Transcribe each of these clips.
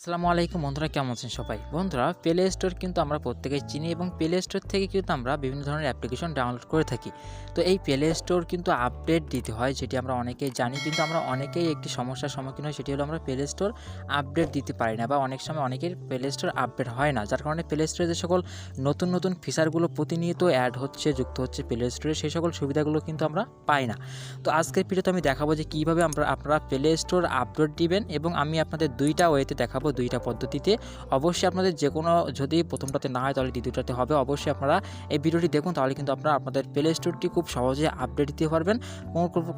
আসসালামু আলাইকুম বন্ধুরা, কেমন আছেন সবাই? বন্ধুরা, প্লে স্টোর কিন্তু আমরা প্রত্যেকেই চিনি এবং প্লে স্টোর থেকে কিন্তু আমরা বিভিন্ন ধরনের অ্যাপ্লিকেশন ডাউনলোড করে থাকি। তো এই প্লে স্টোর কিন্তু আপডেট দিতে হয়, যেটি আমরা অনেকেই জানি, কিন্তু আমরা অনেকেই একটি সমস্যার সম্মুখীন হই, সেটি হলো আমরা প্লে স্টোর আপডেট দিতে পারি না, বা অনেক সময় অনেকের প্লে স্টোর আপডেট হয় না, যার কারণে প্লে স্টোরে যে সকল নতুন নতুন ফিচারগুলো প্রতিনিয়ত অ্যাড হচ্ছে, যুক্ত হচ্ছে প্লে স্টোরে, সেই সকল সুবিধাগুলো কিন্তু আমরা পাই না। তো আজকের ভিডিওতে আমি দেখাবো যে কীভাবে আপনারা প্লে স্টোর আপডেট দিবেন, এবং আমি আপনাদের দুইটা ওয়েতে দেখাবো, দুইটা পদ্ধতিতে। অবশ্যই আপনাদের যে কোনো, যদি প্রথমটাতে না হয় তাহলে দ্বিতীয়টাতে হবে। অবশ্যই আপনারা এই ভিডিওটি দেখুন, তাহলে কিন্তু আপনারা আপনাদের প্লে স্টোরটি খুব সহজে আপডেট দিতে পারবেন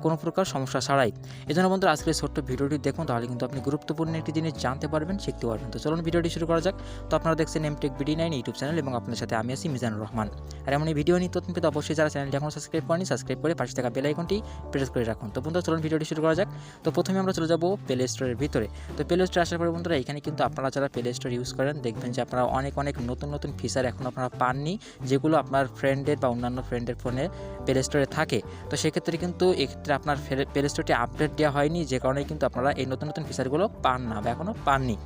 কোনো প্রকার সমস্যা ছাড়াই। এই জন্য বন্ধুরা, আজকের ছোট্ট ভিডিওটি দেখুন, তাহলে কিন্তু আপনি গুরুত্বপূর্ণ একটি জিনিস জানতে পারবেন, শিখতে পারবেন। তো চলুন ভিডিওটি শুরু করা যাক। তো আপনারা দেখছেন bd9 ইউটিউব চ্যানেল, এবং আপনাদের সাথে আমি আছি মিজানুর রহমান। আর এমন এই ভিডিও নিয়ে তথ্য পেতে অবশ্যই যারা চ্যানেলটি এখন সাবস্ক্রাইব করেনি, সাবস্ক্রাইব করে পাশে থাকা বেল আইকনটি প্রেস করে রাখুন। তো বন্ধুরা, চলুন ভিডিওটি শুরু করা যাক। তো প্রথমে আমরা চলে যাব প্লে স্টোরের ভিতরে। তো প্লে স্টোরে আসার পরে বন্ধুরা, এখানে কিন্তু আপনারা যারা প্লে স্টোর ইউজ করেন, দেখবেন যে আপনারা অনেক নতুন নতুন ফিচার এখন আপনারা পাননি, যেগুলো আপনার ফ্রেন্ডের বা অন্যান্য ফ্রেন্ডের ফোনে প্লে স্টোরে থাকে। তো সেক্ষেত্রে কিন্তু এক্ষেত্রে আপনার প্লে স্টোরটি আপডেট দেওয়া হয়নি, যে কারণে কিন্তু আপনারা এই নতুন নতুন ফিচারগুলো পান না বা এখনও পাননি।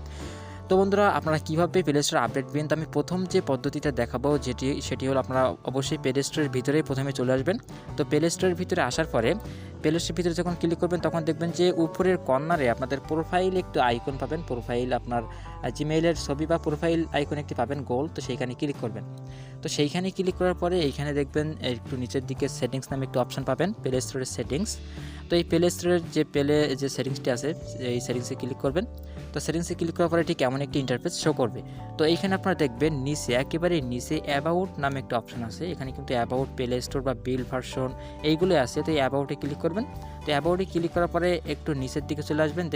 তো বন্ধুরা, আপনারা কীভাবে প্লে স্টোর আপডেট পেন, তো আমি প্রথম যে পদ্ধতিটা দেখাবো সেটি হলো, আপনারা অবশ্যই প্লে স্টোরের ভিতরেই প্রথমে চলে আসবেন। তো প্লে স্টোরের ভিতরে আসার পরে প্লে স্টোরের ভিতরে যখন ক্লিক করবেন, তখন দেখবেন যে উপরের কর্নারে আপনাদের প্রোফাইল একটু আইকন পাবেন, প্রোফাইল আপনার জিমেইলের ছবি বা প্রোফাইল আইকন একটি পাবেন গোল, তো সেইখানে ক্লিক করবেন। তো সেইখানে ক্লিক করার পরে এইখানে দেখবেন একটু নিচের দিকে সেটিংস নামে একটু অপশন পাবেন, প্লে স্টোরের সেটিংস। তো এই প্লে স্টোরের যে সেটিংসটি আছে, এই সেটিংসে ক্লিক করবেন। তো সেটিংসে ক্লিক করার পরে ঠিক এমন একটি ইন্টারফেস শো করবে। তো এইখানে আপনারা দেখবেন নিচে, একেবারে নিচে অ্যাবাউট নামে একটা অপশন আছে। এখানে কিন্তু অ্যাবাউট প্লে স্টোর বা বিল ভার্সন এইগুলো আছে। তো এই অ্যাবাউটে ক্লিক করবেন। তো অ্যাবাউটে ক্লিক করার পরে একটু নিচের দিকে চলে আসবেন,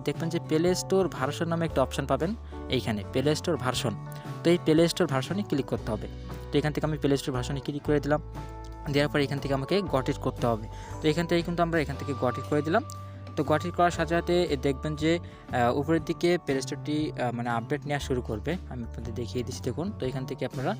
দেখবেন যে প্লে স্টোর ভার্সন নামে একটা অপশন পাবেন এইখানে, প্লে স্টোর ভার্সন। তো এই প্লে স্টোর ভার্সনে ক্লিক করতে হবে। তো এখান থেকে আমি প্লে স্টোর ভার্সনে ক্লিক করে দিলাম। দেওয়ার পরে এখান থেকে আমাকে গট ইট করতে হবে। তো এখান থেকে কিন্তু আমরা এখান থেকে গট ইট করে দিলাম। তো গট ইট করার সাথে সাথে দেখবেন যে উপরের দিকে প্লে স্টোরটি মানে আপডেট নেওয়া শুরু করবে। আমি আপনাদের দেখিয়ে দিচ্ছি, দেখুন। তো এখান থেকে আপনারা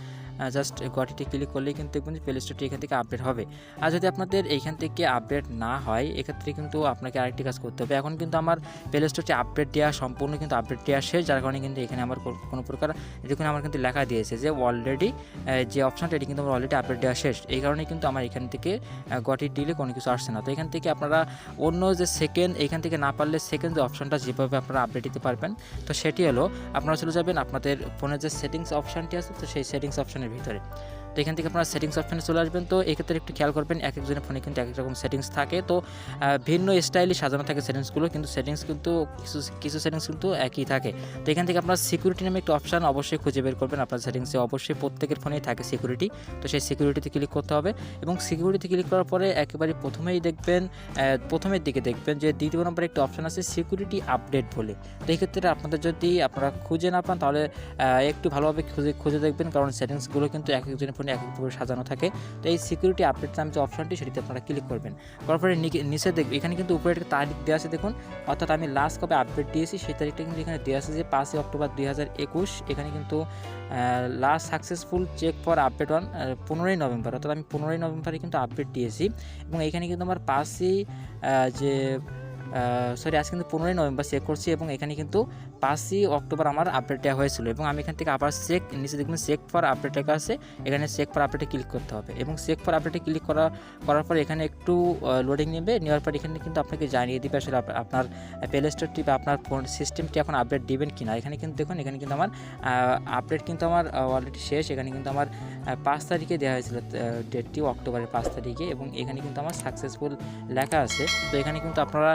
জাস্ট গট ইটে ক্লিক করলেই কিন্তু দেখবেন যে প্লে স্টোরটি এখান থেকে আপডেট হবে। আর যদি আপনাদের এইখান থেকে আপডেট না হয়, এক্ষেত্রে কিন্তু আপনাকে আরেকটি কাজ করতে হবে। এখন কিন্তু আমার প্লে স্টোরটি আপডেট দেওয়া সম্পূর্ণ কিন্তু আপডেট দেওয়া শেষ, যার কারণে কিন্তু এখানে আমার কোনো প্রকার এখানে আমার কিন্তু লেখা দিয়েছে যে অলরেডি যে অপশানটা, এটি কিন্তু আমার অলরেডি আপডেট দেওয়া শেষ। এই কারণে কিন্তু আমার এখান থেকে গট ইট দিলে কোনো কিছু আসছে না। তো এখান থেকে আপনারা অন্য যে এখান থেকে না পারলে সেকেন্ড যে অপশনটা যেভাবে আপনারা আপডেট দিতে পারবেন, তো সেটি হলো আপনারা চলে যাবেন আপনাদের ফোনের যে সেটিংস অপশানটি আছে, তো সেই সেটিংস অপশানের ভিতরে। তো এখান থেকে আপনারা সেটিংস অপশানে চলে আসবেন। তো এক্ষেত্রে একটু খেয়াল করবেন, এক একজনের ফোনে কিন্তু এক এক রকম সেটিংস থাকে। তো ভিন্ন স্টাইলে সাজানো থাকে সেটিংসগুলো, কিন্তু সেটিংস কিন্তু কিছু সেটিংস কিন্তু একই থাকে। তো এখান থেকে আপনারা সিকিউরিটি নামে একটা অপশান অবশ্যই খুঁজে বের করবেন। আপনার সেটিংসে অবশ্যই প্রত্যেকের ফোনেই থাকে সিকিউরিটি। তো সেই সিকিউরিটিতে ক্লিক করতে হবে, এবং সিকিউরিটিতে ক্লিক করার পরে একেবারে প্রথমেই দেখবেন, প্রথমের দিকে দেখবেন যে দ্বিতীয় নম্বরে একটা অপশান আছে সিকিউরিটি আপডেট বলে। তো এই ক্ষেত্রে আপনাদের যদি আপনারা খুঁজে না পান, তাহলে একটু ভালোভাবে খুঁজে দেখবেন, কারণ সেটিংসগুলো কিন্তু এক একজনের ফোনে এক একভাবে সাজানো থাকে। তো এই সিকিউরিটি আপডেট নামে যে অপশানটি, সেটিতে আপনারা ক্লিক করবেন। করার পরে নিচে দেখবেন এখানে কিন্তু উপরে একটা তারিখ দেওয়া আছে, দেখুন। অর্থাৎ আমি লাস্ট কবে আপডেট দিয়েছি সেই তারিখটা কিন্তু এখানে দেওয়া আছে যে 5 অক্টোবর 2021। এখানে কিন্তু last successful check for update on 15 November, অর্থাৎ আমি 15 নভেম্বরে কিন্তু আপডেট দিয়েছি। এবং এখানে কিন্তু আমার আজ কিন্তু 15 নভেম্বর চেক করছি, এবং এখানে কিন্তু 5 অক্টোবর আমার আপডেট দেওয়া হয়েছিল। এবং আমি এখান থেকে আবার নিচে দেখবেন চেক ফর আপডেট লেখা আছে, এখানে চেক ফর আপডেটে ক্লিক করতে হবে। এবং চেক ফর আপডেটে ক্লিক করার পর এখানে একটু লোডিং নেবে, নেওয়ার পর এখানে কিন্তু আপনাকে জানিয়ে দিবে আসলে আপনার প্লে স্টোরটি বা আপনার ফোন সিস্টেমটি এখন আপডেট দিবেন কিনা। এখানে কিন্তু দেখুন, এখানে কিন্তু আমার আপডেট কিন্তু আমার অলরেডি শেষ। এখানে কিন্তু আমার 5 তারিখে দেওয়া হয়েছিল ডেটটি, অক্টোবরের 5 তারিখে, এবং এখানে কিন্তু আমার সাকসেসফুল লেখা আছে। তো এখানে কিন্তু আপনারা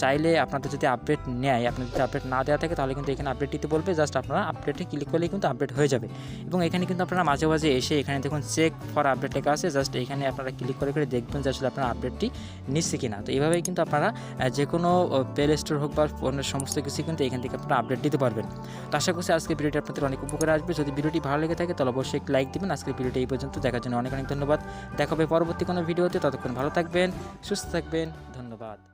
চাইলে আপনাদের যদি আপডেট নেয়, আপনাদের যদি আপডেট না দেওয়া থাকে, তাহলে কিন্তু এখানে আপডেট দিতে বলবে। জাস্ট আপনারা আপডেটে ক্লিক করলেই কিন্তু আপডেট হয়ে যাবে। এবং এখানে কিন্তু আপনারা মাঝে মাঝে এসে এখানে দেখুন চেক ফর আপডেট লেখা আছে, জাস্ট এখানে আপনারা ক্লিক করে দেখবেন যে আসলে আপনার আপডেটটি নিচ্ছে কিনা। তো এইভাবেই কিন্তু আপনারা যে কোনো প্লে স্টোর হোক বা অন্য সমস্ত কিছু কিন্তু এখান থেকে আপনারা আপডেট দিতে পারবেন। তো আশা করছি আজকের ভিডিওটি আপনাদের অনেক উপকারে আসবে। যদি ভিডিওটি ভালো লেগে থাকে, তাহলে অবশ্যই একটি লাইক দিবেন। আজকের ভিডিওটি এই পর্যন্ত, দেখার জন্য অনেক ধন্যবাদ। দেখা হবে পরবর্তী কোনো ভিডিওতে। ততক্ষণ ভালো থাকবেন, সুস্থ থাকবেন। ধন্যবাদ।